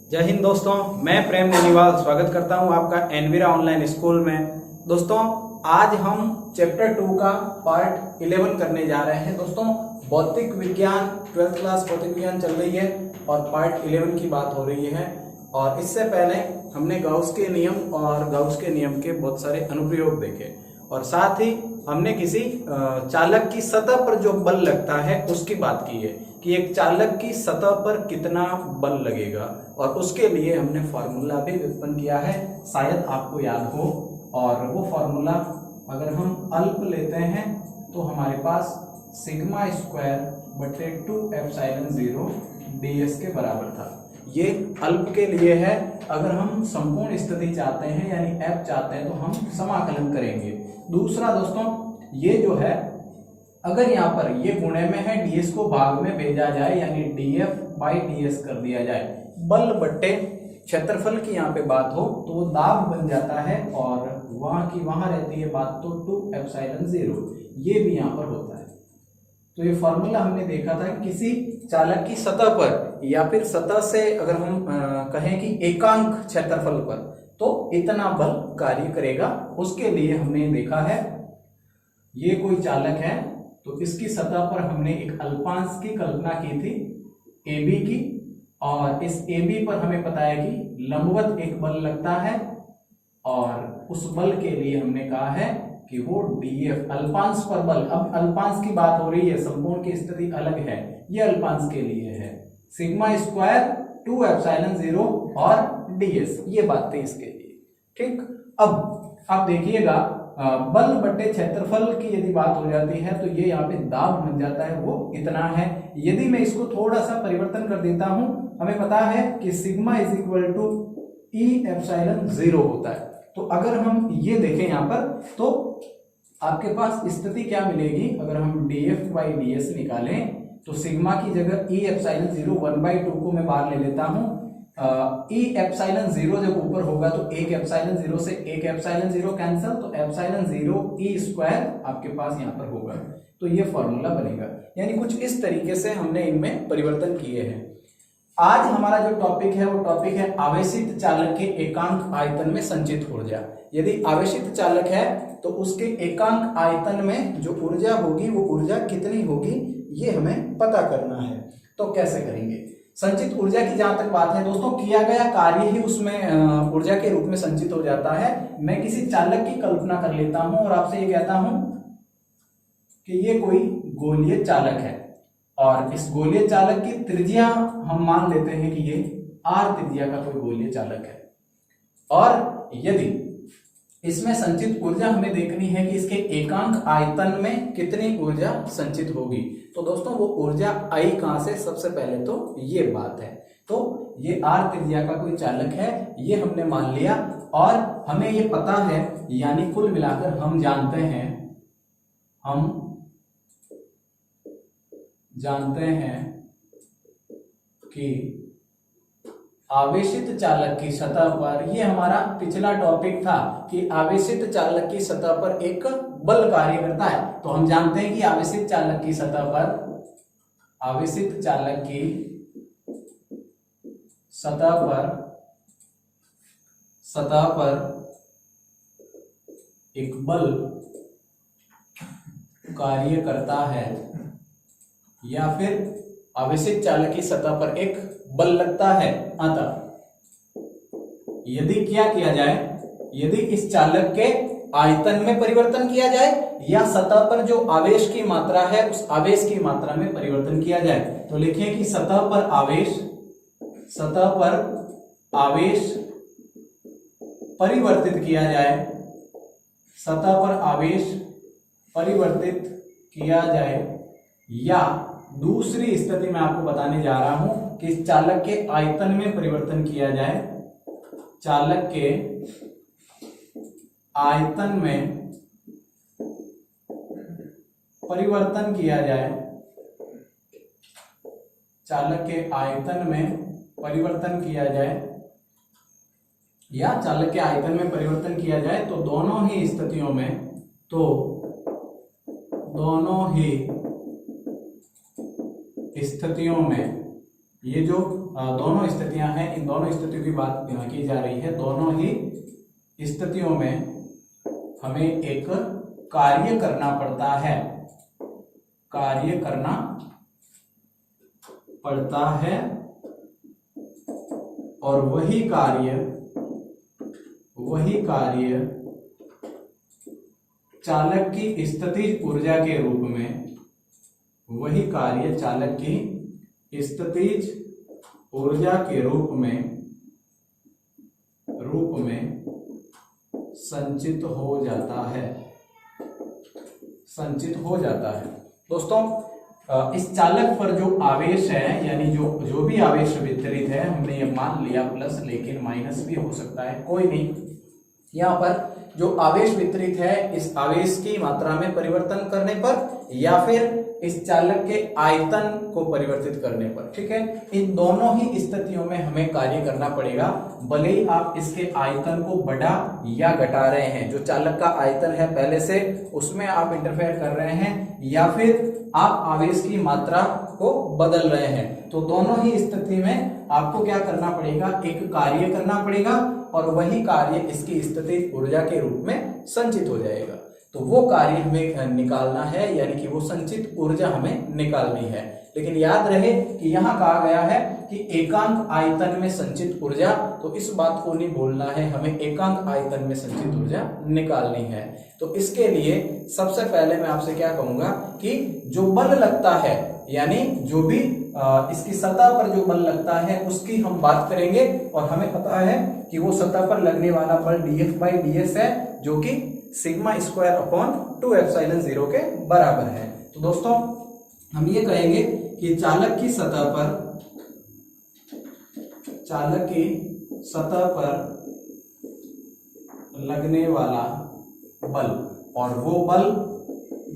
जय हिंद दोस्तों, मैं प्रेम बेनीवाल स्वागत करता हूं आपका एनवीरा ऑनलाइन स्कूल में। दोस्तों, आज हम चैप्टर 2 का पार्ट 11 करने जा रहे हैं। दोस्तों, भौतिक विज्ञान 12th क्लास भौतिक विज्ञान चल रही है और पार्ट 11 की बात हो रही है। और इससे पहले हमने गाउस के नियम और गाउस के नियम के बहुत सारे अनुप्रयोग देखे और साथ ही हमने किसी चालक की सतह पर जो बल लगता है उसकी बात की है कि एक चालक की सतह पर कितना बल लगेगा, और उसके लिए हमने फॉर्मूला भी व्युत्पन्न किया है, शायद आपको याद हो। और वो फॉर्मूला अगर हम अल्प लेते हैं तो हमारे पास सिग्मा स्क्वायर बटे 2ε0 ds के बराबर था। ये अल्प के लिए है। अगर हम संपूर्ण स्थिति चाहते हैं यानी f चाहते हैं तो हम समाकलन करेंगे। दूसरा दोस्तों, ये जो है अगर यहाँ पर ये गुणे में है, ds को भाग में भेजा जाए यानी df/ds कर दिया जाए, बल बट्टे क्षेत्रफल की यहाँ पे बात हो तो वो दाब बन जाता है और वहां की वहां रहती है बात तो 2ε0, ये भी यहाँ पर होता है। तो ये फॉर्मूला हमने देखा था कि किसी चालक की सतह पर या फिर सतह से अगर हम कहें कि एकांक क्षेत्रफल पर तो इतना बल कार्य करेगा। उसके लिए हमने देखा है, ये कोई चालक है तो इसकी सतह पर हमने एक अल्पांश की कल्पना की थी AB की, और इस AB पर हमें पता है कि लंबवत एक बल लगता है और उस बल के लिए हमने कहा है कि वो dF अल्पांश पर बल। अब अल्पांश की बात हो रही है, संपूर्ण की स्थिति अलग है, ये अल्पांश के लिए है। सिग्मा स्क्वायर 2ε0 और ds, ये बात थी इसके लिए। ठीक, अब आप देखिएगा बल बटे क्षेत्रफल की यदि बात हो जाती है तो ये यहाँ पे दाब बन जाता है, वो इतना है। यदि मैं इसको थोड़ा सा परिवर्तन कर देता हूं, हमें पता है कि sigma is equal to E0 होता है। तो अगर हम ये देखें यहाँ पर तो आपके पास स्थिति क्या मिलेगी, अगर हम df/ds निकालें तो सिग्मा की जगह E0 1/2 को मैं बाहर ले लेता हूं। E0 जब ऊपर होगा तो एक ε0 से एक ε0 कैंसिल, तो ε0 E² आपके पास यहाँ पर होगा। तो ये फॉर्मूला बनेगा, यानी कुछ इस तरीके से हमने इनमें परिवर्तन किए हैं। आज हमारा जो टॉपिक है वो टॉपिक है आवेशित चालक के एकांक आयतन में संचित ऊर्जा। यदि आवेशित चालक है तो उसके एकांक आयतन में जो ऊर्जा होगी वो ऊर्जा कितनी होगी, ये हमें पता करना है। तो कैसे करेंगे? संचित ऊर्जा की जहां तक बात है दोस्तों, किया गया कार्य ही उसमें ऊर्जा के रूप में संचित हो जाता है। मैं किसी चालक की कल्पना कर लेता हूं और आपसे ये कहता हूं कि ये कोई गोलीय चालक है और इस गोलीय चालक की त्रिज्या हम मान लेते हैं कि ये r त्रिज्या का कोई गोलीय चालक है, और यदि इसमें संचित ऊर्जा हमें देखनी है कि इसके एकांक आयतन में कितनी ऊर्जा संचित होगी, तो दोस्तों वो ऊर्जा I कहां से, सबसे पहले तो ये बात है। तो ये r त्रिज्या का कोई चालक है, ये हमने मान लिया और हमें ये पता है, यानी कुल मिलाकर हम जानते हैं कि आवेशित चालक की सतह पर, ये हमारा पिछला टॉपिक था कि आवेशित चालक की सतह पर एक बल कार्य करता है। तो हम जानते हैं कि आवेशित चालक की सतह पर एक बल कार्य करता है, या फिर आवेशित चालक की सतह पर एक बल लगता है। अतः यदि क्या किया जाए, यदि इस चालक के आयतन में परिवर्तन किया जाए या सतह पर जो आवेश की मात्रा है उस आवेश की मात्रा में परिवर्तन किया जाए, तो लिखिए कि सतह पर आवेश परिवर्तित किया जाए, सतह पर आवेश परिवर्तित किया जाए, या दूसरी स्थिति में आपको बताने जा रहा हूं कि इस चालक के आयतन में परिवर्तन किया जाए, चालक के आयतन में परिवर्तन किया जाए, चालक के आयतन में परिवर्तन किया जाए, या चालक के आयतन में परिवर्तन किया जाए, तो दोनों ही स्थितियों में ये जो दोनों स्थितियां हैं, इन दोनों स्थितियों की बात की जा रही है। दोनों ही स्थितियों में हमें एक कार्य करना पड़ता है, कार्य करना पड़ता है, और वही कार्य चालक की स्थितिज ऊर्जा के रूप में, वही कार्य चालक की स्थितिज ऊर्जा के रूप में संचित हो जाता है, संचित हो जाता है। दोस्तों इस चालक पर जो आवेश है, यानी जो भी आवेश वितरित है, हमने ये मान लिया प्लस, लेकिन माइनस भी हो सकता है, कोई नहीं। यहाँ पर जो आवेश वितरित है, इस आवेश की मात्रा में परिवर्तन करने पर या फिर इस चालक के आयतन को परिवर्तित करने पर, ठीक है, इन दोनों ही स्थितियों में हमें कार्य करना पड़ेगा। भले ही आप इसके आयतन को बढ़ा या घटा रहे हैं, जो चालक का आयतन है पहले से, उसमें आप इंटरफेयर कर रहे हैं, या फिर आप आवेश की मात्रा को बदल रहे हैं, तो दोनों ही स्थिति में आपको क्या करना पड़ेगा, एक कार्य करना पड़ेगा, और वही कार्य इसकी स्थितिज ऊर्जा के रूप में संचित हो जाएगा। तो वो कार्य हमें निकालना है, यानी कि वो संचित ऊर्जा हमें निकालनी है। लेकिन याद रहे कि यहाँ कहा गया है कि एकांक आयतन में संचित ऊर्जा, तो इस बात को नहीं भूलना है, हमें एकांक आयतन में संचित ऊर्जा निकालनी है। तो इसके लिए सबसे पहले मैं आपसे क्या कहूंगा कि जो बल लगता है, यानी जो भी इसकी सतह पर जो बल लगता है उसकी हम बात करेंगे, और हमें पता है कि वो सतह पर लगने वाला बल dF/ds है, जो कि सिग्मा स्क्वायर अपॉन 2ε0 के बराबर है। तो दोस्तों हम ये कहेंगे कि चालक की सतह पर लगने वाला बल, और वो बल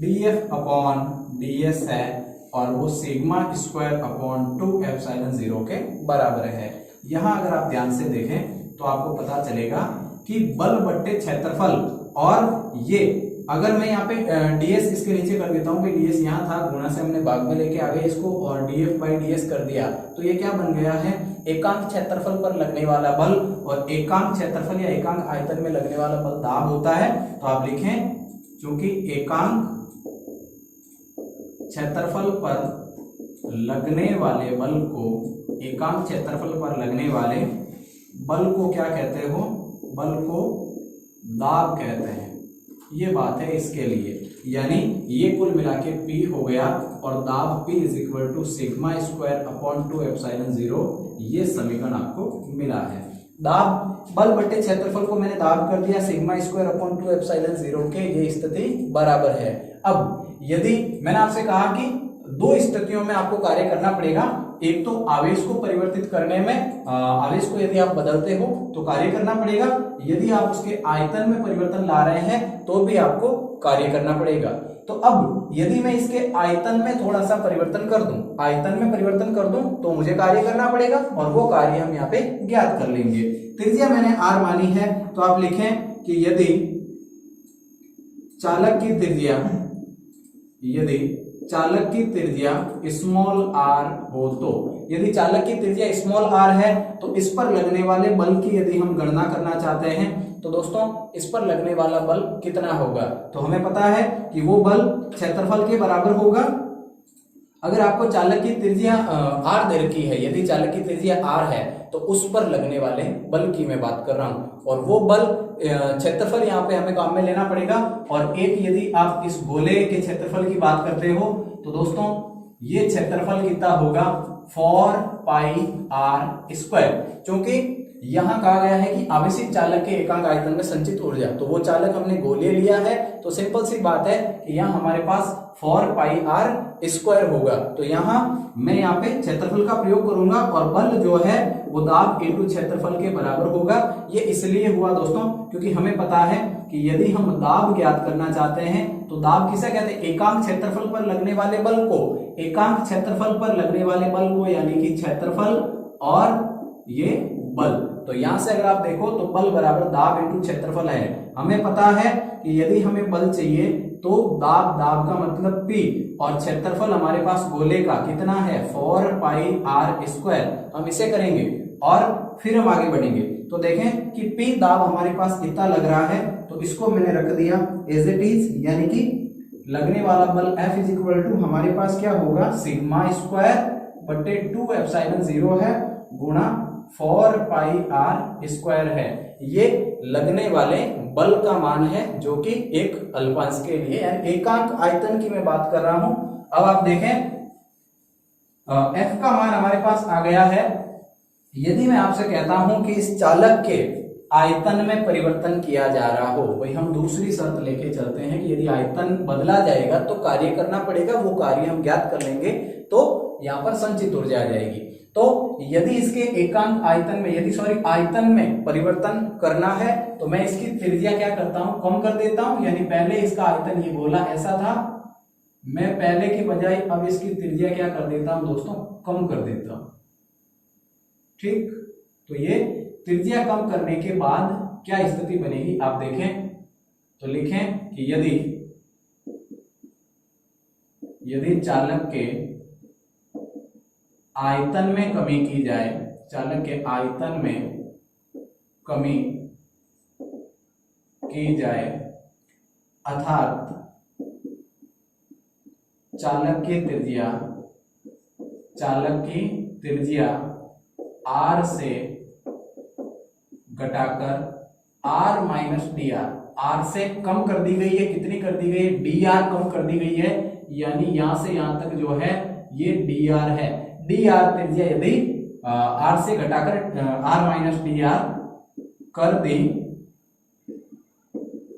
dF/ds है, और वो सिग्मा स्क्वायर अपॉन 2ε0 के बराबर है। यहां अगर आप ध्यान से देखें तो आपको पता चलेगा कि बल बट्टे क्षेत्रफल, और ये अगर मैं यहाँ पे ds इसके नीचे कर देता हूँ कि ds यहाँ था, गुणा से हमने भाग में लेके आ गए इसको, और dF/ds कर दिया, तो ये क्या बन गया है, एकांक क्षेत्रफल पर लगने वाला बल, और एकांक क्षेत्रफल या एकांक आयतन में लगने वाला बल दाब होता है। तो आप लिखें, क्योंकि एकांक क्षेत्रफल पर लगने वाले बल को, एकांक क्षेत्रफल पर लगने वाले बल को क्या कहते हो, बल को दाब कहते हैं। ये बात है इसके लिए, यानी ये कुल मिला के P हो गया, और दाब P = सिग्मा स्क्वायर अपॉन 2ε0, ये समीकरण आपको मिला है। दाब बल बट्टे क्षेत्रफल को मैंने दाब कर दिया सिग्मा स्क्वायर अपॉन 2ε0 के, ये स्थिति बराबर है। अब यदि मैंने आपसे कहा कि दो स्थितियों में आपको कार्य करना पड़ेगा, एक तो आवेश को परिवर्तित करने में, आवेश को यदि आप बदलते हो तो कार्य करना पड़ेगा, यदि आप उसके आयतन में परिवर्तन ला रहे हैं तो भी आपको कार्य करना पड़ेगा। तो अब यदि मैं इसके आयतन में थोड़ा सा परिवर्तन कर दूं, आयतन में परिवर्तन कर दूं, तो मुझे कार्य करना पड़ेगा, और वो कार्य हम यहाँ पे ज्ञात कर लेंगे। त्रिज्या मैंने r मानी है, तो आप लिखें कि यदि चालक की त्रिज्या स्मॉल r हो, तो यदि चालक की त्रिज्या स्मॉल r है, तो इस पर लगने वाले बल की यदि हम गणना करना चाहते हैं, तो दोस्तों इस पर लगने वाला बल कितना होगा, तो हमें पता है कि वो बल क्षेत्रफल के बराबर होगा। अगर आपको चालक की त्रिज्या r दे रखी है, यदि चालक की त्रिज्या r है, तो उस पर लगने वाले बल की मैं बात कर रहा हूं, और वो बल क्षेत्रफल यहाँ पे हमें काम में लेना पड़ेगा। और एक यदि आप इस गोले के क्षेत्रफल की बात करते हो, तो दोस्तों ये क्षेत्रफल कितना होगा, 4πr², क्योंकि यहाँ कहा गया है कि आवेशित चालक के एकांक आयतन में संचित ऊर्जा, तो वो चालक हमने गोलीय लिया है, तो सिंपल सी बात है कि यहाँ हमारे पास 4πr² होगा। तो यहाँ मैं यहाँ पे क्षेत्रफल का प्रयोग करूंगा, और बल जो है वो दाब × क्षेत्रफल के बराबर होगा। ये इसलिए हुआ दोस्तों क्योंकि हमें पता है कि यदि हम दाब ज्ञात करना चाहते हैं, तो दाब किसे कहते हैं, एकांक क्षेत्रफल पर लगने वाले बल को, एकांक क्षेत्रफल पर लगने वाले बल को, यानी कि क्षेत्रफल और ये बल। तो यहां से अगर आप देखो तो बल बराबर दाब × क्षेत्रफल है। हमें पता है कि यदि हमें बल चाहिए तो दाब का मतलब P, और क्षेत्रफल हमारे पास गोले का कितना है 4 पाई r स्क्वायर, हम इसे करेंगे और फिर हम आगे बढ़ेंगे। तो देखें कि P दाब हमारे पास कितना लग रहा है, तो इसको मैंने रख दिया एज इट इज, यानी कि लगने वाला बल F इज इक्वल टू हमारे पास क्या होगा सिग्मा स्क्वायर बटे 2 एप्सिलॉन 0 है गुणा 4 पाई r स्क्वायर है। ये लगने वाले बल का मान है जो कि एक अल्पांश के लिए एकांक आयतन की मैं बात कर रहा हूं। अब आप देखें F का मान हमारे पास आ गया है। यदि मैं आपसे कहता हूं कि इस चालक के आयतन में परिवर्तन किया जा रहा हो, वही हम दूसरी शर्त लेके चलते हैं कि यदि आयतन बदला जाएगा तो कार्य करना पड़ेगा, वो कार्य हम ज्ञात कर लेंगे तो यहाँ पर संचित ऊर्जा आ जाएगी। तो यदि इसके एकांक आयतन में आयतन में परिवर्तन करना है तो मैं इसकी त्रिज्या क्या करता हूं कम कर देता हूं, यानी पहले इसका आयतन ये गोला ऐसा था, मैं पहले की बजाय अब इसकी त्रिज्या क्या कर देता हूं दोस्तों कम कर देता हूं। ठीक, तो ये त्रिज्या कम करने के बाद क्या स्थिति बनेगी आप देखें, तो लिखें कि यदि चालक के आयतन में कमी की जाए, चालक के आयतन में कमी की जाए अर्थात चालक की त्रिज्या r से घटाकर r माइनस डी आर से कम कर दी गई है। कितनी कर दी गई है, dr कम कर दी गई है, यानी यहां से यहां तक जो है ये dr है। dr त्रिज्या यदि r से घटाकर r माइनस dr कर दी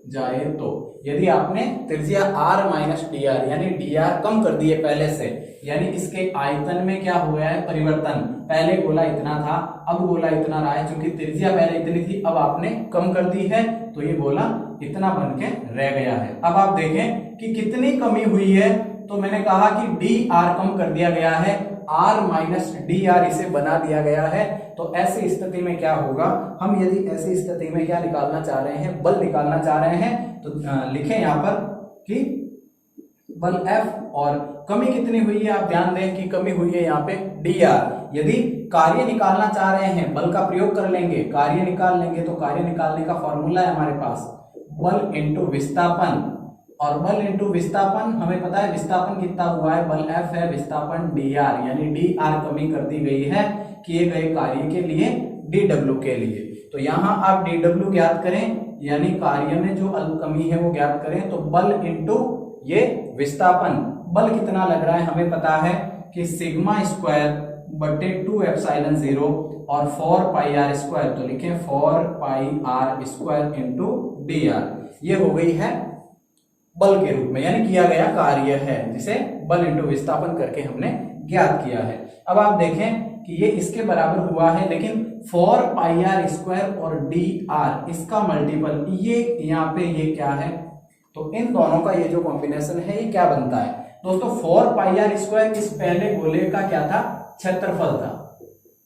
जाए, तो यदि आपने त्रिज्या r माइनस dr यानी dr कम कर दी है पहले से, यानी इसके आयतन में क्या हो गया है परिवर्तन। पहले गोला इतना था, अब गोला इतना रहा है, क्योंकि त्रिज्या पहले इतनी थी अब आपने कम कर दी है, तो ये गोला इतना बन के रह गया है। अब आप देखें कि कितनी कमी हुई है, तो मैंने कहा कि dr कम कर दिया गया है, r माइनस dr इसे बना दिया गया है। तो ऐसी स्थिति में क्या होगा, हम यदि ऐसी स्थिति में क्या निकालना चाह रहे हैं, बल निकालना चाह रहे हैं, तो लिखें यहाँ पर कि बल F और कमी कितनी हुई है, आप ध्यान दें कि कमी हुई है यहाँ पे dr। यदि कार्य निकालना चाह रहे हैं बल का प्रयोग कर लेंगे, कार्य निकाल लेंगे, तो कार्य निकालने का फॉर्मूला है हमारे पास बल इंटू विस्थापन, और बल इंटू विस्थापन हमें पता है विस्थापन कितना हुआ है, बल F है, विस्थापन dr, यानी dr कमी कर दी गई है किए गए कार्य के लिए dw के लिए। तो यहाँ आप dw ज्ञात करें, यानी कार्य में जो कमी है वो ज्ञात करें, तो बल इंटू ये विस्थापन, बल कितना लग रहा है हमें पता है कि सिग्मा स्क्वायर बटे 2 एप्सिलॉन 0 और 4 पाई r स्क्वायर, तो लिखें 4 pi r square into dr। ये हो गई है बल के रूप में, यानी किया गया कार्य है जिसे बल इंटू विस्थापन करके हमने ज्ञात किया है। अब आप देखें कि ये इसके बराबर हुआ है, लेकिन 4 पाई r स्क्वायर और dr इसका मल्टीपल ये यहाँ पे ये क्या है, तो इन दोनों का ये जो कॉम्बिनेशन है ये क्या बनता है दोस्तों 4 पाई r स्क्वायर। इस पहले गोले का क्या था क्षेत्रफल था,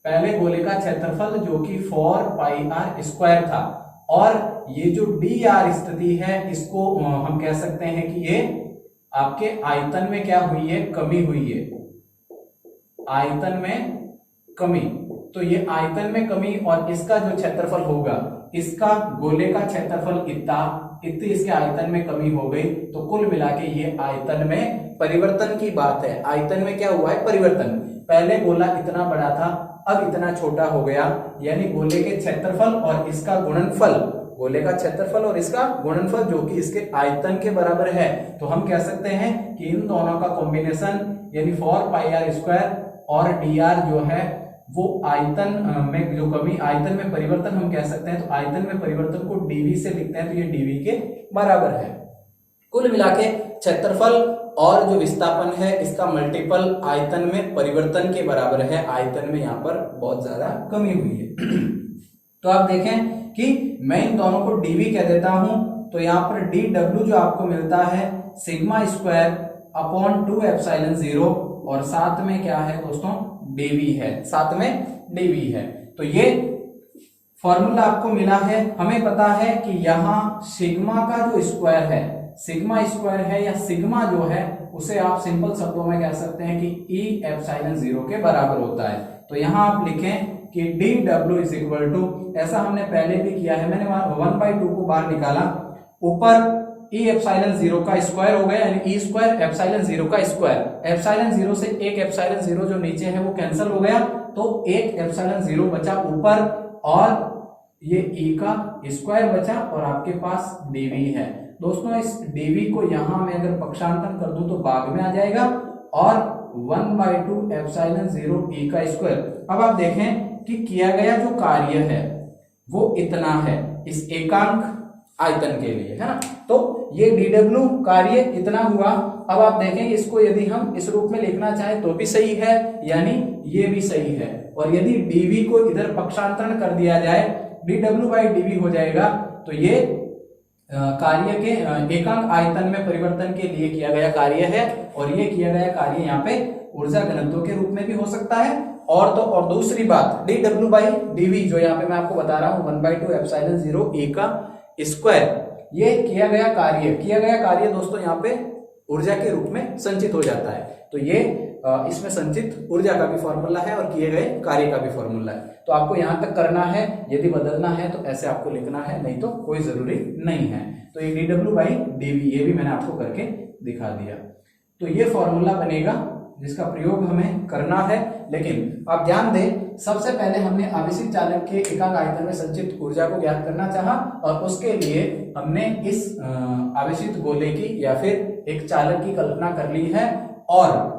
पहले गोले का क्षेत्रफल जो कि 4 पाई r स्क्वायर था, और ये जो dr स्थिति है इसको हम कह सकते हैं कि ये आपके आयतन में क्या हुई है, कमी हुई है, आयतन में कमी। तो ये आयतन में कमी और इसका जो क्षेत्रफल होगा, इसका गोले का क्षेत्रफल इतनी इसके आयतन में कमी हो गई, तो कुल मिला के ये आयतन में परिवर्तन की बात है। आयतन में क्या हुआ है परिवर्तन, पहले गोला इतना बड़ा था अब इतना छोटा हो गया, यानी गोले के क्षेत्रफल और इसका गुणनफल, गोले का क्षेत्रफल और इसका गुणनफल जो कि इसके आयतन के बराबर है, तो हम कह सकते हैं कि इन दोनों का कॉम्बिनेशन यानी 4 पाई r स्क्वायर और dr जो है वो आयतन में जो कमी, आयतन में परिवर्तन हम कह सकते हैं, तो आयतन में परिवर्तन को dv से लिखते हैं, तो ये dv के बराबर है। कुल मिला के क्षेत्रफल और जो विस्थापन है इसका मल्टीपल आयतन में परिवर्तन के बराबर है, आयतन में यहाँ पर बहुत ज्यादा कमी हुई है। तो आप देखें कि मैं इन दोनों को dv कह देता हूं, तो यहाँ पर dw जो आपको मिलता है सिग्मा स्क्वायर अपॉन 2 एप्सिलॉन 0 और साथ में क्या है दोस्तों dv है, साथ में dv है। तो ये फॉर्मूला आपको मिला है। हमें पता है कि यहाँ सिग्मा का जो स्क्वायर है, सिग्मा स्क्वायर है या सिग्मा जो है उसे आप सिंपल शब्दों में कह सकते हैं कि ई एप्सिलॉन 0 के बराबर होता है। तो यहां आप लिखें कि D W is equal to, ऐसा हमने पहले भी किया है, मैंने 1/2 को बाहर निकाला, ऊपर ई एप्सिलॉन 0 का स्क्वायर हो गया यानी ई स्क्वायर एप्सिलॉन 0 का स्क्वायर, एप्सिलॉन 0 से एक एप्सिलॉन 0 जो नीचे है वो कैंसिल हो गया, तो एक एप्सिलॉन 0 बचा ऊपर और ये ई का स्क्वायर बचा और आपके पास डीवी है। दोस्तों इस डीवी को यहां मैं अगर पक्षांतरण कर दूं तो भाग में आ जाएगा और 1/2 एप्सिलॉन 0 ई का स्क्वायर। अब आप देखें कि किया गया जो कार्य है वो इतना है इस एकांक आयतन के लिए, है ना, तो ये dw कार्य इतना हुआ। अब आप देखें इसको यदि हम इस रूप में लिखना चाहें तो भी सही है, यानी ये भी सही है, और यदि dv को इधर पक्षांतरण कर दिया जाए dw/dv हो जाएगा, तो ये कार्य के एकांक आयतन में परिवर्तन के लिए किया गया कार्य है, और ये किया गया कार्य यहाँ पे ऊर्जा घनत्व के रूप में भी हो सकता है। और तो और दूसरी बात dw/dv जो यहाँ पे मैं आपको बता रहा हूँ 1/2 एप्सिलॉन 0 ए का स्क्वायर, ये किया गया कार्य दोस्तों यहाँ पे ऊर्जा के रूप में संचित हो जाता है। तो ये इसमें संचित ऊर्जा का भी फॉर्मूला है और किए गए कार्य का भी फॉर्मूला है। तो आपको यहां तक करना है, यदि बदलना है तो ऐसे आपको लिखना है, नहीं तो कोई जरूरी नहीं है। तो ये dw/dv ये भी मैंने आपको करके दिखा दिया। तो ये फॉर्मूला बनेगा जिसका प्रयोग हमें करना है। लेकिन आप ध्यान दें, सबसे पहले हमने आवेशित चालक के एकांक आयतन में संचित ऊर्जा को ज्ञात करना चाहा, और उसके लिए हमने इस आवेशित गोले की या फिर एक चालक की कल्पना कर ली है। और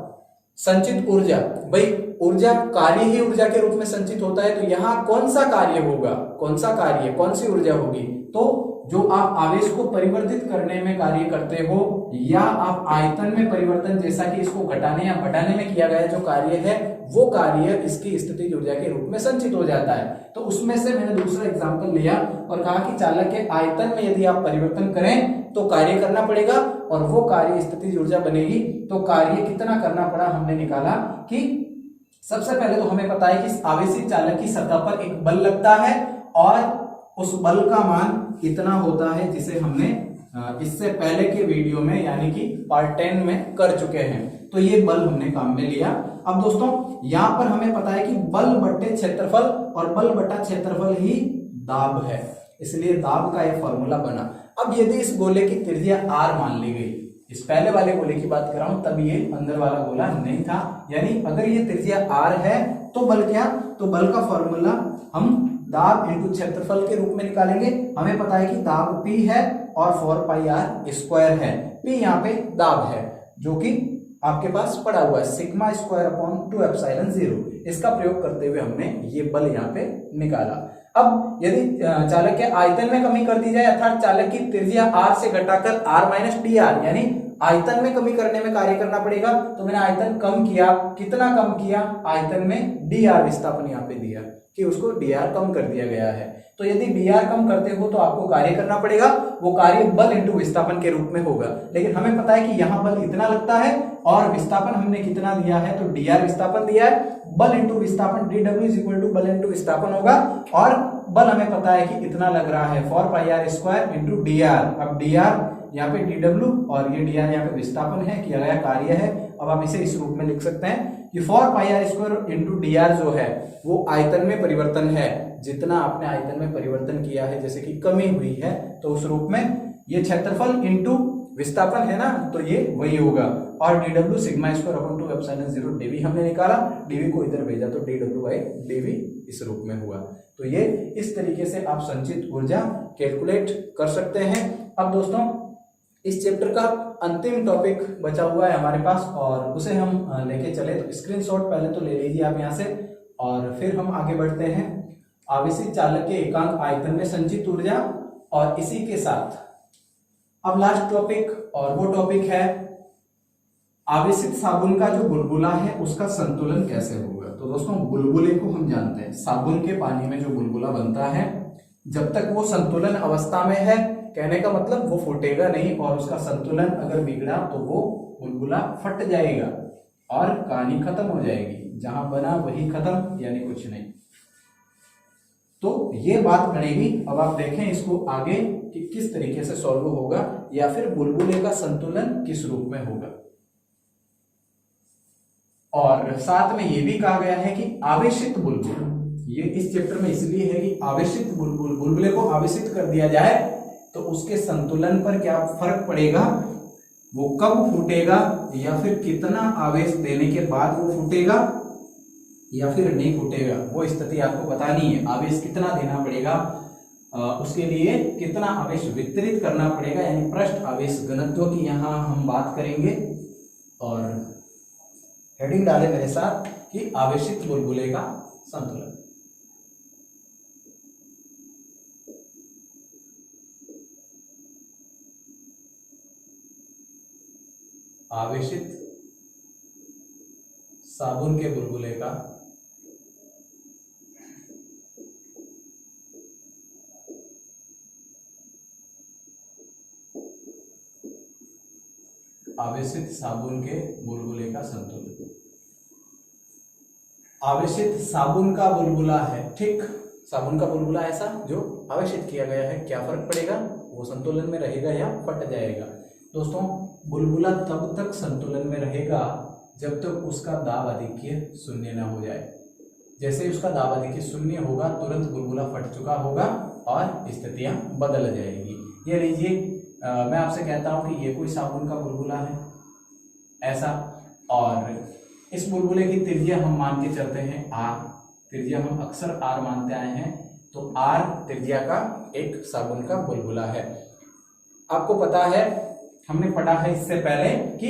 संचित ऊर्जा, भाई ऊर्जा कार्य ही ऊर्जा के रूप में संचित होता है, तो यहाँ कौन सा कार्य होगा, कौन सा कार्य, कौन सी ऊर्जा होगी, तो जो आप आवेश को परिवर्तित करने में कार्य करते हो या आप आयतन में परिवर्तन जैसा कि इसको घटाने या बढ़ाने में किया गया जो कार्य है वो कार्य इसकी स्थितिज ऊर्जा के रूप में संचित हो जाता है। तो उसमें से मैंने दूसरा एग्जांपल लिया और कहा कि चालक के आयतन में यदि आप परिवर्तन करें तो कार्य करना पड़ेगा, और वो कार्य स्थितिज ऊर्जा बनेगी। तो कार्य कितना करना पड़ा, हमने निकाला कि सबसे पहले तो हमें पता है कि आवेशित चालक की सतह पर एक बल लगता है और उस बल का मान इतना होता है, जिसे हमने इससे पहले के वीडियो में यानी कि पार्ट 10 में कर चुके हैं। तो ये बल हमने काम में लिया। अब दोस्तों यहां पर हमें पता है कि बल बट्टे क्षेत्रफल और बल बटा क्षेत्रफल ही दाब है, इसलिए दाब का यह फॉर्मूला बना। अब यदि इस गोले की त्रिज्या r मान ली गई, इस पहले वाले गोले की बात कर रहा हूं, तब ये अंदर वाला गोला नहीं था, यानी अगर ये त्रिज्या r है तो बल क्या, तो बल का फॉर्मूला हम दाब इंटू क्षेत्रफल के रूप में निकालेंगे। हमें पता है कि दाब P है और 4πr² है। P यहाँ पे दाब है जो कि आपके पास पड़ा हुआ है सिग्मा स्क्वायर अपॉन 2 एप्सिलॉन 0। इसका प्रयोग करते हुए हमने ये बल यहाँ पे निकाला। अब यदि चालक के आयतन में कमी कर दी जाए, अर्थात चालक की त्रिज्या r से घटाकर r माइनस dr यानी आयतन में कमी करने में कार्य करना पड़ेगा। तो मैंने आयतन कम किया, कितना कम किया, आयतन में dr विस्थापन यहाँ पे दिया कि उसको dr कम कर दिया गया है। तो यदि dr कम करते हो तो आपको कार्य करना पड़ेगा, वो कार्य बल इंटू विस्थापन के रूप में होगा। लेकिन हमें पता है कि यहाँ बल इतना लगता है और विस्थापन हमने कितना दिया है, तो dr विस्थापन दिया है, बल इंटू विस्थापन dw इज इक्वल टू बल इंटू विस्थापन होगा, और बल हमें पता है कि इतना लग रहा है 4πr² इंटू dr। अब dr यहाँ पे dw और ये dr यहाँ पे विस्थापन है, किया गया कार्य है। अब आप इसे इस रूप में लिख सकते हैं कि 4πr² इंटू dr जो है वो आयतन में परिवर्तन है, जितना आपने आयतन में परिवर्तन किया है, जैसे कि कमी हुई है, तो उस रूप में ये क्षेत्रफल इंटू विस्थापन है ना, तो ये वही होगा। और dw sigma square upon 2 epsilon 0 dv हमने निकाला, dv को इधर भेजा तो dw/dv इस रूप में हुआ। तो ये इस तरीके से आप संचित ऊर्जा कैलकुलेट कर सकते हैं। अब दोस्तों इस चैप्टर का अंतिम टॉपिक बचा हुआ है हमारे पास और उसे हम लेके चले, तो स्क्रीनशॉट पहले तो ले लीजिए आप यहाँ से, और फिर हम आगे बढ़ते हैं आवेशित चालक के एकांक आयतन में संचित ऊर्जा। और इसी के साथ अब लास्ट टॉपिक, और वो टॉपिक है आवेशित साबुन का जो बुलबुला है उसका संतुलन कैसे होगा। तो दोस्तों बुलबुले को हम जानते हैं, साबुन के पानी में जो बुलबुला बनता है, जब तक वो संतुलन अवस्था में है, कहने का मतलब वो फूटेगा नहीं, और उसका संतुलन अगर बिगड़ा तो वो बुलबुला फट जाएगा और कहानी खत्म हो जाएगी, जहां बना वही खत्म, यानी कुछ नहीं। तो ये बात बनेगी। अब आप देखें इसको आगे कि किस तरीके से सॉल्व होगा या फिर बुलबुले का संतुलन किस रूप में होगा। और साथ में ये भी कहा गया है कि आवेशित बुलबुल, ये इस चैप्टर में इसलिए है कि आवेशित बुलबुल, बुलबुले को आवेशित कर दिया जाए तो उसके संतुलन पर क्या फर्क पड़ेगा, वो कब फूटेगा या फिर कितना आवेश देने के बाद वो फूटेगा या फिर नहीं फूटेगा, वो स्थिति आपको बतानी है। आवेश कितना देना पड़ेगा, उसके लिए कितना आवेश वितरित करना पड़ेगा, यानी पृष्ठ आवेश घनत्व की यहाँ हम बात करेंगे। और हेडिंग डाले मेरे साथ कि आवेशित बुलबुले का संतुलन। आवेशित साबुन के बुलबुले का आवेशित साबुन के बुलबुले का संतुलन। आवेशित साबुन का बुलबुला है, ठीक, साबुन का बुलबुला ऐसा जो आवेशित किया गया है, क्या फर्क पड़ेगा, वो संतुलन में रहेगा या फट जाएगा। दोस्तों बुलबुला तब तक संतुलन में रहेगा जब तक उसका दाब अधिक्य शून्य न हो जाए। जैसे ही उसका दाब अधिक्य शून्य होगा तुरंत बुलबुला फट चुका होगा और स्थितियां बदल जाएगी। ये लीजिए, मैं आपसे कहता हूं कि ये कोई साबुन का बुलबुला है ऐसा, और इस बुलबुले की त्रिज्या हम मान के चलते हैं R, त्रिज्या हम अक्सर R मानते आए हैं, तो R त्रिज्या का एक साबुन का बुलबुला है। आपको पता है, हमने पढ़ा है इससे पहले कि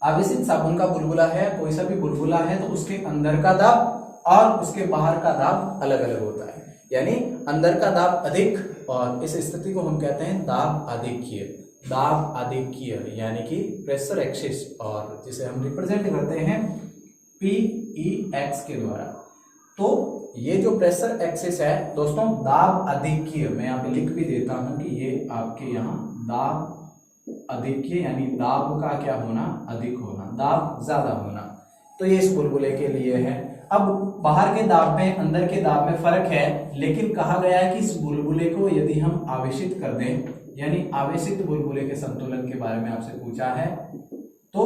आवेशित साबुन का बुलबुला है, कोई सा भी बुलबुला है तो उसके अंदर का दाब और उसके बाहर का दाब अलग अलग होता है, यानी अंदर का दाब अधिक, और इस स्थिति को हम कहते हैं दाब आधिक्य। दाब आधिक्य यानी कि प्रेशर एक्सिस, और जिसे हम रिप्रेजेंट करते हैं PEX के द्वारा। तो ये जो प्रेशर एक्सिस है दोस्तों, दाब आधिक्य, मैं यहाँ पे लिख भी देता हूं कि ये आपके यहाँ दाब अधिक्य यानी दाब का क्या होना, अधिक होना, दाब ज्यादा होना, तो ये इस बुलबुले के लिए है। अब बाहर के दाब में अंदर के दाब में फर्क है, लेकिन कहा गया है कि इस बुलबुले को यदि हम आवेशित कर दें, यानी आवेशित बुलबुले के संतुलन के बारे में आपसे पूछा है, तो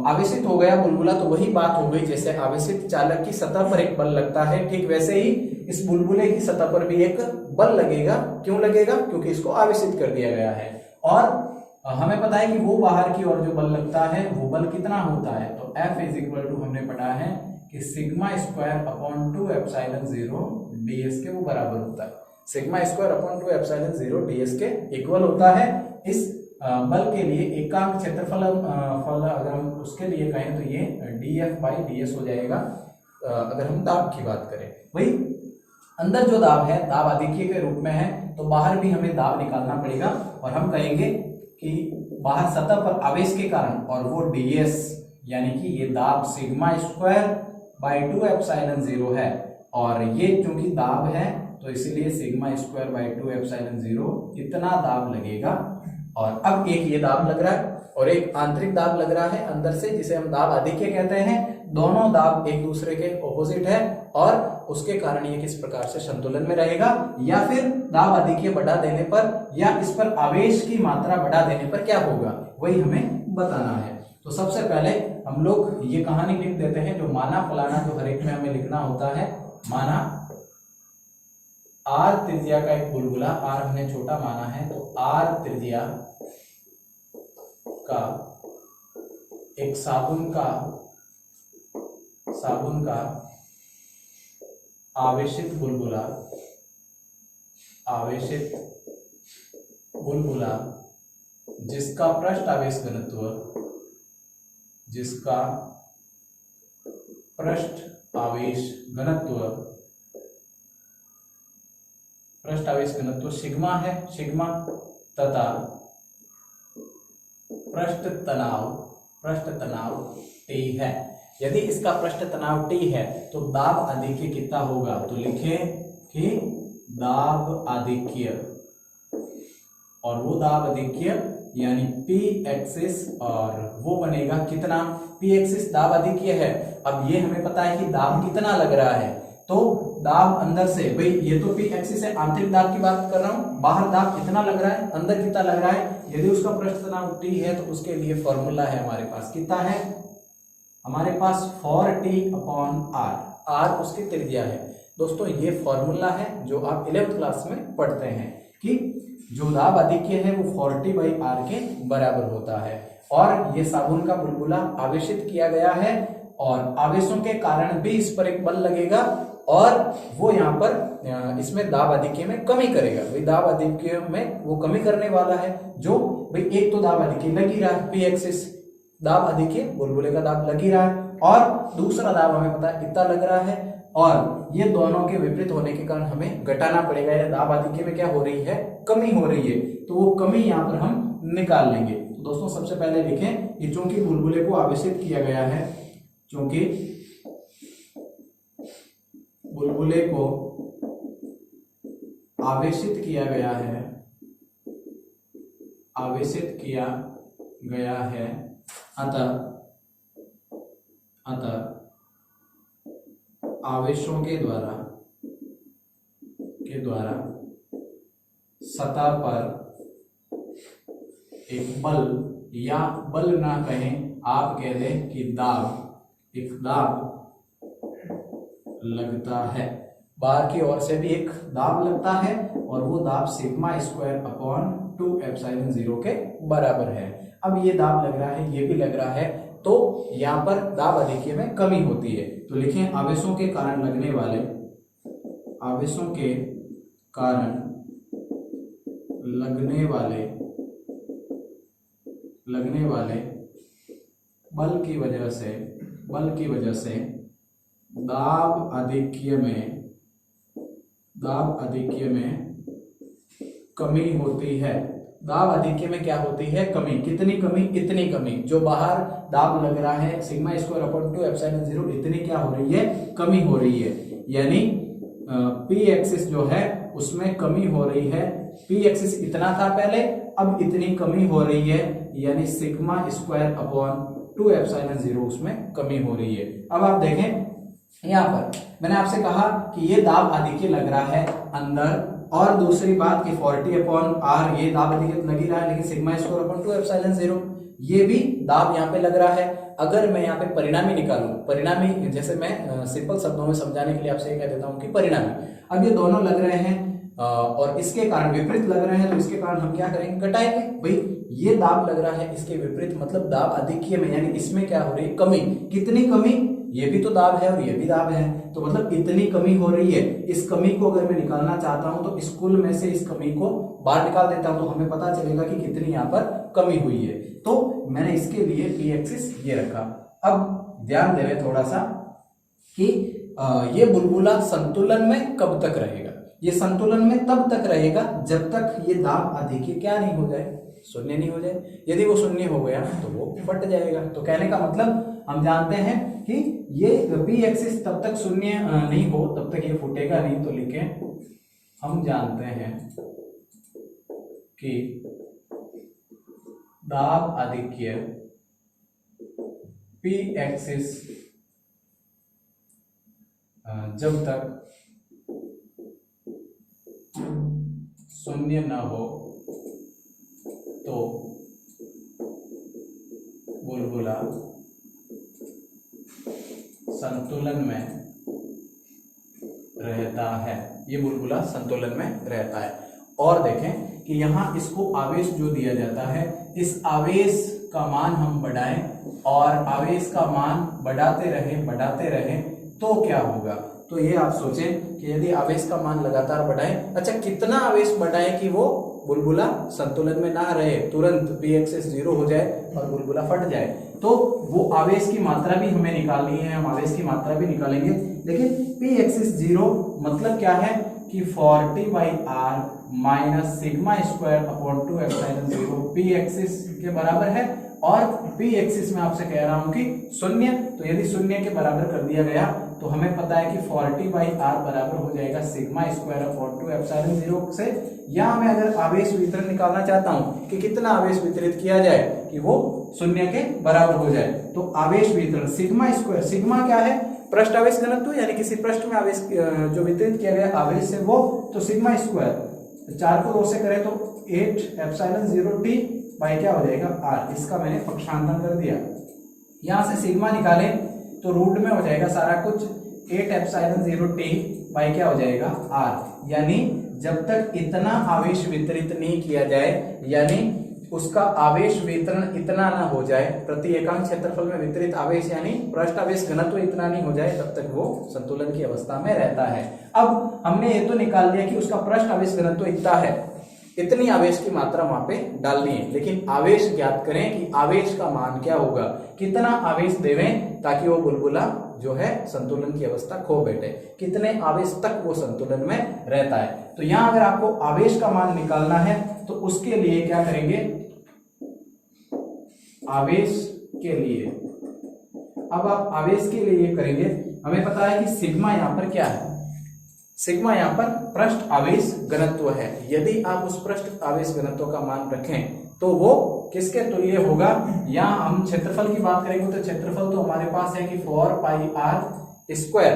आवेशित हो गया बुलबुला तो वही बात हो गई जैसे आवेशित चालक की सतह पर एक बल लगता है, ठीक वैसे ही इस बुलबुले की सतह पर भी एक बल लगेगा। क्यों लगेगा, क्योंकि इसको आवेशित कर दिया गया है। और हमें पता है कि वो बाहर की ओर जो बल लगता है वो बल कितना होता है, तो F इज इक्वल टू हमने पढ़ा है कि sigma square upon 2 epsilon 0 ds के वो बराबर होता है। Sigma square upon 2 epsilon 0 ds के इक्वल होता है। इस बल के लिए एकांक क्षेत्रफल अगर हम उसके लिए कहें तो ये dF बाई ds हो जाएगा। अगर हम दाब की बात करें, वही अंदर जो दाब है दाब आधिक्य के रूप में है, तो बाहर भी हमें दाब निकालना पड़ेगा, और हम कहेंगे कि बाहर सतह पर आवेश के कारण, और वो ds यानी कि ये दाब सिग्मा स्क्वायर बाई 2 एप्सिलॉन 0 है, और ये चूंकि दाब है तो इसीलिए सिग्मा स्क्वायर बाई 2 एप्सिलॉन 0 इतना दाब लगेगा। और अब एक ये दाब लग रहा है और एक आंतरिक दाब लग रहा है अंदर से, जिसे हम दाब आधिक्य कहते हैं। दोनों दाब एक दूसरे के ऑपोजिट है, और उसके कारण ये किस प्रकार से संतुलन में रहेगा, या फिर दाब आधिक्य बढ़ा देने पर या इस पर आवेश की मात्रा बढ़ा देने पर क्या होगा, वही हमें बताना है। तो सबसे पहले हम लोग ये कहानी लिख देते हैं, जो माना फलाना जो हर एक में हमें लिखना होता है। माना R त्रिज्या का एक बुलबुला, R हमने छोटा माना है, तो R त्रिज्या का एक साबुन का आवेशित बुलबुला जिसका पृष्ठ आवेश घनत्व सिग्मा है, सिग्मा, तथा पृष्ठ तनाव T है। यदि इसका पृष्ठ तनाव T है तो दाब आधिक्य कितना होगा, तो लिखें कि दाब आधिक्य, और वो दाब आधिक्य यानी P एक्सिस, और वो बनेगा कितना, P एक्सिस दाब आधिक्य है। अब ये हमें पता है कि दाब कितना लग रहा है, तो दाब अंदर से, भाई ये तो पी एक्सिस है, आंतरिक दाब की बात कर रहा हूं, बाहर दाब कितना लग रहा है, अंदर कितना लग रहा है। यदि उसका पृष्ठ तनाव T है तो उसके लिए फॉर्मूला है हमारे पास, कितना है हमारे पास 4T/r, r उसकी त्रिज्या है। दोस्तों ये फॉर्मूला है जो आप 11th क्लास में पढ़ते हैं कि जो दाब अधिक्य है वो 40/r के बराबर होता है। और ये साबुन का बुलबुला आवेशित किया गया है और आवेशों के कारण भी इस पर एक बल लगेगा और वो यहाँ पर इसमें दाब अधिक्य में कमी करेगा। भाई दाब अधिक्य में वो कमी करने वाला है, जो भाई एक तो दाब अधिक्य लग ही रहा है, पी एक्सिस दाब अधिक्य बुलबुले का दाब लग ही रहा है, और दूसरा दाब हमें पता है इतना लग रहा है, और ये दोनों के विपरीत होने के कारण हमें घटाना पड़ेगा। या दाब अधिक्य में क्या हो रही है, कमी हो रही है, तो वो कमी यहाँ पर हम निकाल लेंगे। तो दोस्तों सबसे पहले देखें कि चूंकि बुलबुले को आवेशित किया गया है, चूंकि बुलबुले को आवेशित किया गया है, आवेशित किया गया है, अतः आवेशों के द्वारा सतह पर एक बल, या बल ना कहें आप कह दें कि दाब, एक दाब लगता है। बाहर की ओर से भी एक दाब लगता है और वो दाब σ²/2ε0 के बराबर है। अब ये दाब लग रहा है, ये भी लग रहा है, तो यहाँ पर दाब अधिक्य में कमी होती है। तो लिखें आवेशों के कारण लगने वाले, आवेशों के कारण लगने वाले बल की वजह से दाब अधिक्य में कमी होती है। दाब अधिक्य में क्या होती है, कमी। कितनी कमी, इतनी कमी। जो बाहर दाब लग रहा है σ²/2ε0, इतनी क्या हो रही है, कमी हो रही है। यानी पी एक्सिस जो है उसमें कमी हो रही है। पी एक्सिस इतना था पहले, अब इतनी कमी हो रही है, यानी σ²/2ε0 उसमें कमी हो रही है। अब आप देखें यहाँ पर मैंने आपसे कहा कि ये दाब अधिक्य लग रहा है अंदर, और दूसरी बात कि 40/r ये दाब अधिक्य लग ही रहा है, लेकिन σ²/2ε0 ये भी दाब यहाँ पे लग रहा है। अगर मैं यहाँ पे परिणामी निकालूं, परिणामी जैसे मैं सिंपल शब्दों में समझाने के लिए आपसे ये कह देता हूँ कि परिणामी, अब ये दोनों लग रहे हैं और इसके कारण विपरीत लग रहे हैं, तो इसके कारण हम क्या करेंगे, घटाएंगे। भाई ये दाब लग रहा है, इसके विपरीत मतलब दाब अधिक्य में, यानी इसमें क्या हो रही है, कमी। कितनी कमी, ये भी तो दाब है और ये भी दाब है, तो मतलब इतनी कमी हो रही है। इस कमी को अगर मैं निकालना चाहता हूं तो स्कूल में से इस कमी को बाहर निकाल देता हूं, तो हमें पता चलेगा कि कितनी यहाँ पर कमी हुई है। तो मैंने इसके लिए पी एक्सिस ये रखा। अब ध्यान देवे थोड़ा सा कि ये बुलबुला संतुलन में कब तक रहेगा। ये संतुलन में तब तक रहेगा जब तक ये दाब अधिक्य क्या नहीं हो जाए, शून्य नहीं हो जाए। यदि वो शून्य हो गया तो वो फट जाएगा। तो कहने का मतलब हम जानते हैं कि ये पी एक्सिस तब तक शून्य नहीं हो तब तक ये फूटेगा नहीं। तो लिखें, हम जानते हैं कि दाब अधिक्य पी एक्सिस जब तक शून्य न हो तो बुलबुला संतुलन में रहता है। ये बुलबुला संतुलन में रहता है। और देखें कि यहाँ इसको आवेश जो दिया जाता है, इस आवेश का मान हम बढ़ाएं और आवेश का मान बढ़ाते रहें तो क्या होगा। तो ये आप सोचें कि यदि आवेश का मान लगातार बढ़ाएं, अच्छा कितना आवेश बढ़ाएं कि वो बुलबुला संतुलन में ना रहे, तुरंत पी एक्सिस 0 हो जाए और बुलबुला फट जाए। तो वो आवेश की मात्रा भी हमें निकालनी है, हम आवेश की मात्रा भी निकालेंगे। लेकिन पी एक्सिस 0 मतलब क्या है कि 40/r माइनस σ²/2ε0 पी एक्सिस के बराबर है। और पी एक्सिस में आपसे कह रहा हूं कि शून्य, तो यदि शून्य के बराबर कर दिया गया तो हमें पता है कि 40/r बराबर हो जाएगा σ²/2ε0 से। या मैं अगर आवेश वितरण निकालना चाहता हूं कि कितना आवेश वितरित किया जाए कि वो शून्य के बराबर हो जाए, तो आवेश वितरण सिग्मा क्या है, पृष्ठ आवेश घनत्व यानी किसी पृष्ठ में आवेश जो वितरित किया गया आवेश है वो, तो सिग्मा स्क्वायर 4 को 2 से करें तो 8 एप्सिलॉन 0 टी बाई क्या हो जाएगा r। इसका मैंने पक्षांतरण कर दिया। यहां से सिग्मा निकाले तो रूट में हो जाएगा सारा कुछ 8 एप्सिलॉन 0 टी बाई क्या हो जाएगा r। यानी जब तक इतना आवेश वितरित नहीं किया जाए, यानी उसका आवेश वितरण इतना ना हो जाए, प्रति एकांक क्षेत्रफल में वितरित आवेश यानी पृष्ठ आवेश घनत्व इतना नहीं हो जाए, तब तक वो संतुलन की अवस्था में रहता है। अब हमने ये तो निकाल लिया कि उसका पृष्ठ आवेश घनत्व इतना है, इतनी आवेश की मात्रा वहां पे डालनी है, लेकिन आवेश ज्ञात करें कि आवेश का मान क्या होगा, कितना आवेश देवें ताकि वो बुलबुला जो है संतुलन की अवस्था खो बैठे, कितने आवेश तक वो संतुलन में रहता है। तो यहां अगर आपको आवेश का मान निकालना है तो उसके लिए क्या करेंगे, आवेश के लिए, अब आप आवेश के लिए करेंगे, हमें पता है कि सिग्मा यहां पर क्या है, सिग्मा यहां पर पृष्ठ आवेश घनत्व है। यदि आप उस पृष्ठ आवेश घनत्व का मान रखें तो वो किसके तुल्य होगा, यहां हम क्षेत्रफल की बात करेंगे तो क्षेत्रफल तो हमारे पास है कि 4 pi r square,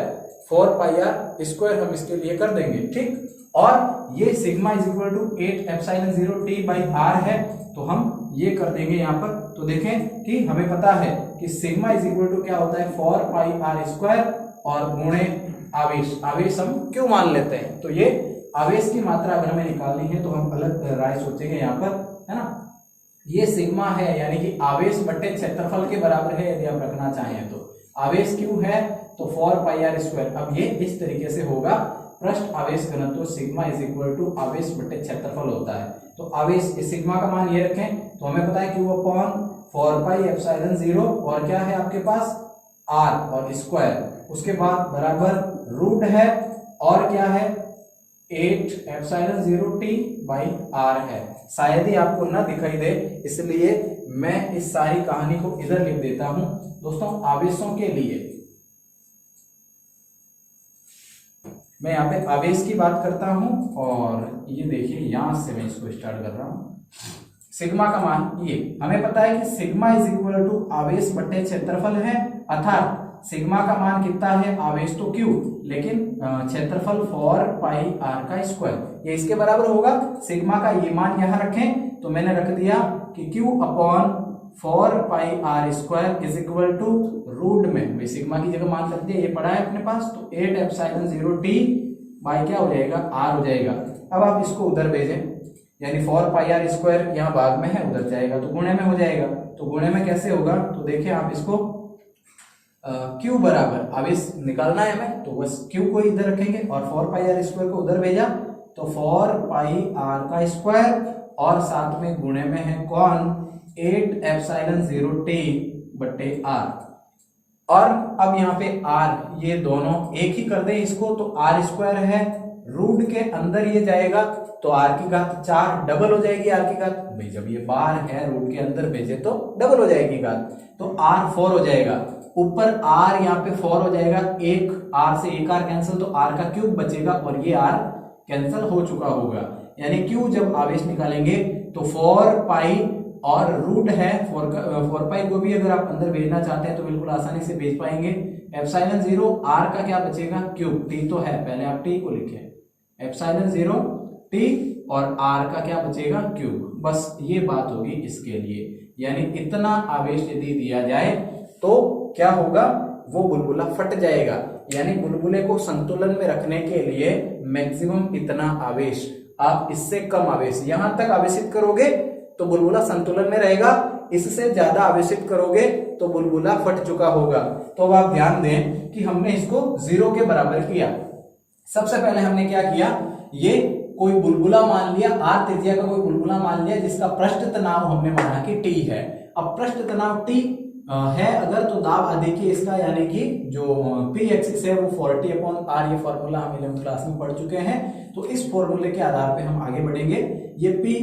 4 pi r square हम इसके लिए कर देंगे, ठीक। और ये sigma is equal to 8 epsilon 0 t by r है, तो हम ये कर देंगे यहाँ पर। तो देखें कि हमें पता है कि सिग्मा इज इक्वल टू क्या होता है 4 पाई r स्क्वायर और गुणे आवेश, आवेश हम क्यों मान लेते हैं, तो ये आवेश की मात्रा अगर हमें निकालनी है तो हम अलग राय सोचेंगे यहाँ पर, है ना। ये सिग्मा है यानी कि आवेश बट्टे क्षेत्रफल के बराबर है, यदि आप रखना चाहें तो आवेश क्यों है तो 4 पाई r स्क्वायर। अब ये इस तरीके से होगा, पृष्ठ आवेश घनत्व सिग्मा इज इक्वल टू आवेश बट्टे क्षेत्रफल होता है। तो आवेश इस सिग्मा का मान ये रखें तो हमें पता है कि वो अपॉन 4 पाई एप्सिलॉन 0 और क्या है आपके पास r और स्क्वायर, उसके बाद बराबर रूट है और क्या है 8 एप्सिलॉन 0 टी बाई r है। शायद ही आपको ना दिखाई दे, इसलिए मैं इस सारी कहानी को इधर लिख देता हूं। दोस्तों आवेशों के लिए मैं यहाँ पे आवेश की बात करता हूं और ये देखिए यहां से मैं इसको स्टार्ट कर रहा हूं। सिग्मा का मान ये हमें पता है कि सिग्मा इज इक्वल टू आवेश बट्टे क्षेत्रफल है, अर्थात सिग्मा का मान कितना है, आवेश तो क्यू लेकिन क्षेत्रफल 4 पाई r का स्क्वायर, ये इसके बराबर होगा। सिग्मा का ये मान यहां रखें तो मैंने रख दिया कि q upon 4 pi r square is equal to root में सिग्मा की जगह मान रख दिया, ये पड़ा है अपने पास, तो 8 एप्सिलॉन 0 टी बाई क्या हो जाएगा r हो जाएगा। अब आप इसको उधर भेजें, यानी 4 पाई r स्क्वायर यहाँ भाग में है, उधर जाएगा तो गुणे में हो जाएगा। तो गुणे में कैसे होगा, तो देखिए आप इसको Q बराबर आवेश निकालना है हमें, तो बस Q को इधर रखेंगे और 4 पाई r स्क्वायर को उधर भेजा तो 4 पाई r का स्क्वायर और साथ में गुणे में है कौन 8 एप्सिलॉन 0 टी बट्टे r। और अब यहाँ पे r ये दोनों एक ही कर दे इसको, तो r स्क्वायर है, रूट के अंदर ये जाएगा तो r की घात 4 डबल हो जाएगी r की घात, भाई जब ये बार है रूट के अंदर भेजे तो डबल हो जाएगी घात, तो r 4 हो जाएगा। ऊपर r यहाँ पे 4 हो जाएगा, एक r से एक r कैंसिल तो r का क्यूब बचेगा और ये r कैंसिल हो चुका होगा। यानी q जब आवेश निकालेंगे तो 4 पाई और रूट है 4 पाई को भी अगर आप अंदर भेजना चाहते हैं तो बिल्कुल आसानी से भेज पाएंगे। एप्सिलॉन 0 r का क्या बचेगा क्यूब, t तो है, पहले आप t को लिखें, एप्सिलॉन 0 t और r का क्या बचेगा क्यूब, बस ये बात होगी इसके लिए। यानी इतना आवेश यदि दिया जाए तो क्या होगा, वो बुलबुला फट जाएगा। यानी बुलबुले को संतुलन में रखने के लिए मैक्सिमम इतना आवेश, आप इससे कम आवेश यहां तक आवेशित करोगे तो बुलबुला संतुलन में रहेगा, इससे ज्यादा आवेशित करोगे तो बुलबुला फट चुका होगा। तो अब आप ध्यान दें कि हमने इसको 0 के बराबर किया। सबसे पहले हमने क्या किया, ये कोई बुलबुला मान लिया, r त्रिज्या का कोई बुलबुला मान लिया जिसका पृष्ठ तनाव हमने माना कि t है। अब पृष्ठ तनाव t है अगर तो दाब अधिकी इसका यानी कि जो p एक्सिस है वो 40 अपॉन r, ये फॉर्मूला हम 11th क्लास में पढ़ चुके हैं। तो इस फॉर्मूले के आधार पे हम आगे बढ़ेंगे। ये p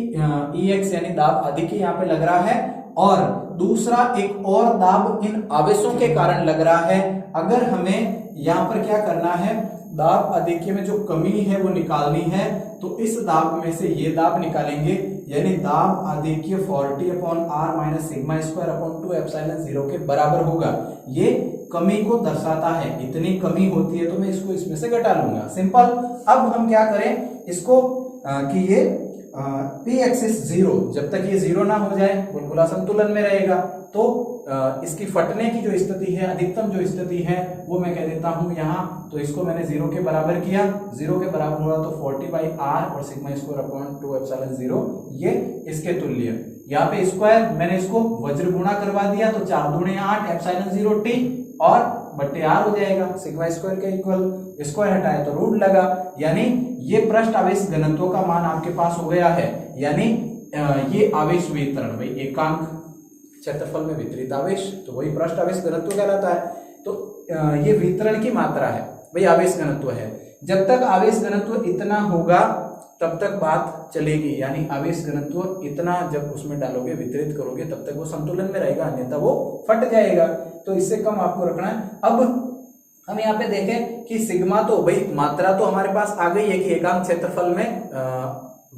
ex यानी दाब अधिकी यहाँ पे लग रहा है और दूसरा एक और दाब इन आवेशों के कारण लग रहा है। अगर हमें यहाँ पर क्या करना है, दाब अधिक्य में जो कमी है वो निकालनी है, तो इस दाब में से ये दाब निकालेंगे, यानी दाब अधिक्य 40 upon r minus sigma square upon 2 epsilon 0 के बराबर होगा। ये कमी को दर्शाता है, इतनी कमी होती है तो मैं इसको इसमें से घटा लूंगा, सिंपल। अब हम क्या करें इसको कि ये पी एक्सिस 0, जब तक ये 0 ना हो जाए बुलबुला संतुलन में रहेगा। तो इसकी फटने की जो स्थिति है, अधिकतम जो स्थिति है वो मैं कह देता हूं यहाँ। तो इसको मैंने 0 के बराबर किया, 0 के बराबर हुआ तो 40/r और सिग्मा स्क्वायर अपॉन 2 एप्सिलॉन 0, ये इसके तुल्य। यहाँ पे स्क्वायर मैंने इसको वज्र गुणा करवा दिया तो 4 दूणे 8 एप्सिलॉन 0 t और बट्टे r हो जाएगा, सिग्मा स्क्वायर के इक्वल। स्क्वायर हटाए तो रूट लगा, यानी ये पृष्ठ आवेश घनत्व का मान आपके पास हो गया है। यानी ये आवेश वितरण, भाई एकांक क्षेत्रफल में वितरित आवेश, तो वही पृष्ठ आवेश घनत्व कहलाता है। तो ये वितरण की मात्रा है, वही आवेश घनत्व है। जब तक आवेश घनत्व इतना होगा तब तक बात चलेगी, यानी आवेश घनत्व इतना जब उसमें डालोगे, वितरित करोगे, तब तक वो संतुलन में रहेगा, अन्यथा वो फट जाएगा। तो इससे कम आपको रखना है। अब हम यहाँ पे देखें कि सिग्मा, तो भाई मात्रा तो हमारे पास आ गई है कि एकांक क्षेत्रफल में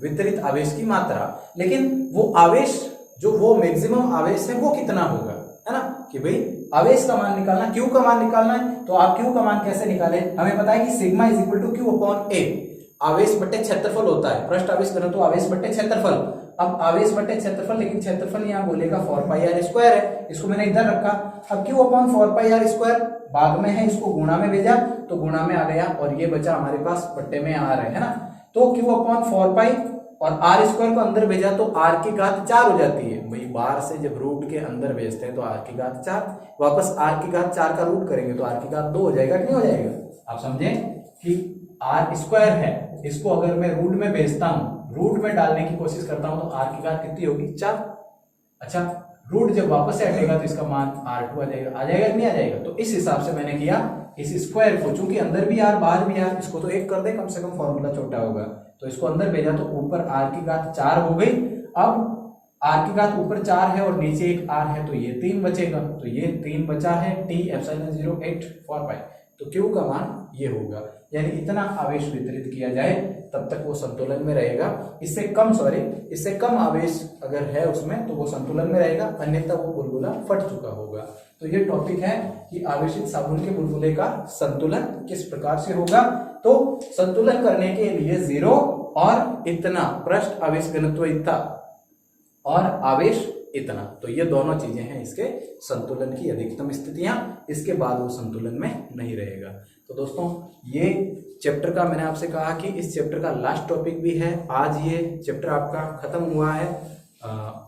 वितरित आवेश की मात्रा, लेकिन वो आवेश जो वो मैक्सिमम आवेश है वो कितना होगा, है ना, कि भाई आवेश का मान निकालना, क्यू का मान निकालना है। तो आप क्यू का मान कैसे निकाले, हमें पता है कि sigma is equal to Q upon A, आवेश बट्टे क्षेत्रफल होता है, पृष्ठ आवेश घनत्व आवेश बट्टे क्षेत्रफल। अब आवेश बट्टे क्षेत्रफल, लेकिन क्षेत्रफल यहाँ गोले का 4πr स्क्वायर है, इसको मैंने इधर रखा। अब क्यू अपॉन 4πr स्क्वायर भाग में है, इसको गुणा में भेजा तो गुणा में आ गया और ये बचा हमारे पास बट्टे में आर है ना। तो क्यू अपॉन 4π और आर स्क्वायर को अंदर भेजा तो आर की घात 4 हो जाती है। वही बाहर से जब रूट के अंदर भेजते हैं तो आर की घात 4, वापस आर की घात 4 का रूट करेंगे तो आर की घात 2 हो जाएगा कि नहीं हो जाएगा। आप समझे कि आर स्क्वायर है, इसको अगर मैं रूट में भेजता हूं, रूट में डालने की कोशिश करता हूं तो आर की घात कितनी होगी, 4। अच्छा, रूट जब वापस से हटेगा तो इसका मान r2 आ जाएगा कि नहीं आ जाएगा। तो इस हिसाब से मैंने किया, इस स्क्वायर को, चूंकि अंदर भी r बाहर भी r, इसको तो 1 कर दे, कम से कम फॉर्मूला छोटा होगा। तो इसको अंदर भेजा तो ऊपर r की घात 4 हो गई। अब r की घात ऊपर 4 है और नीचे एक r है तो ये 3 बचेगा, तो ये 3 बचा है t एप्सिलॉन 0 8 4π। तो q का मान ये होगा, यानी इतना आवेश वितरित किया जाए तब तक वो संतुलन में रहेगा। इससे कम आवेश अगर है उसमें तो वो संतुलन में रहेगा, अन्यथा वो बुलबुला फट चुका होगा। तो ये टॉपिक है कि आवेशित साबुन के बुलबुले का संतुलन किस प्रकार से होगा। तो संतुलन करने के लिए 0 और इतना, पृष्ठ आवेश घनत्व इतना और आवेश इतना, तो ये दोनों चीजें हैं इसके संतुलन की अधिकतम स्थितियां। इसके बाद वो संतुलन में नहीं रहेगा। तो दोस्तों, ये चैप्टर का मैंने आपसे कहा कि इस चैप्टर का लास्ट टॉपिक भी है। आज ये चैप्टर आपका खत्म हुआ है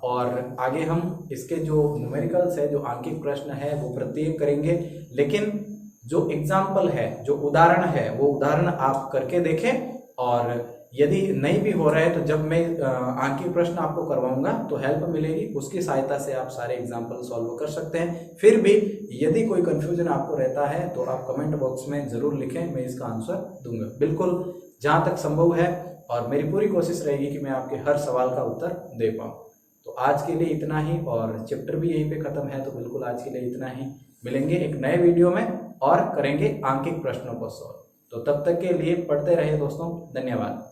और आगे हम इसके जो न्यूमेरिकल्स है, जो आंकिक प्रश्न है, वो प्रत्येक करेंगे। लेकिन जो एग्जाम्पल है, जो उदाहरण है, वो उदाहरण आप करके देखें और यदि नहीं भी हो रहा है तो जब मैं आंकिक प्रश्न आपको करवाऊंगा तो हेल्प मिलेगी, उसकी सहायता से आप सारे एग्जाम्पल सॉल्व कर सकते हैं। फिर भी यदि कोई कंफ्यूजन आपको रहता है तो आप कमेंट बॉक्स में ज़रूर लिखें, मैं इसका आंसर दूंगा बिल्कुल जहाँ तक संभव है, और मेरी पूरी कोशिश रहेगी कि मैं आपके हर सवाल का उत्तर दे पाऊँ। तो आज के लिए इतना ही, और चैप्टर भी यहीं पर ख़त्म है, तो बिल्कुल आज के लिए इतना ही। मिलेंगे एक नए वीडियो में और करेंगे आंकिक प्रश्नों को सॉल्व। तो तब तक के लिए पढ़ते रहे दोस्तों, धन्यवाद।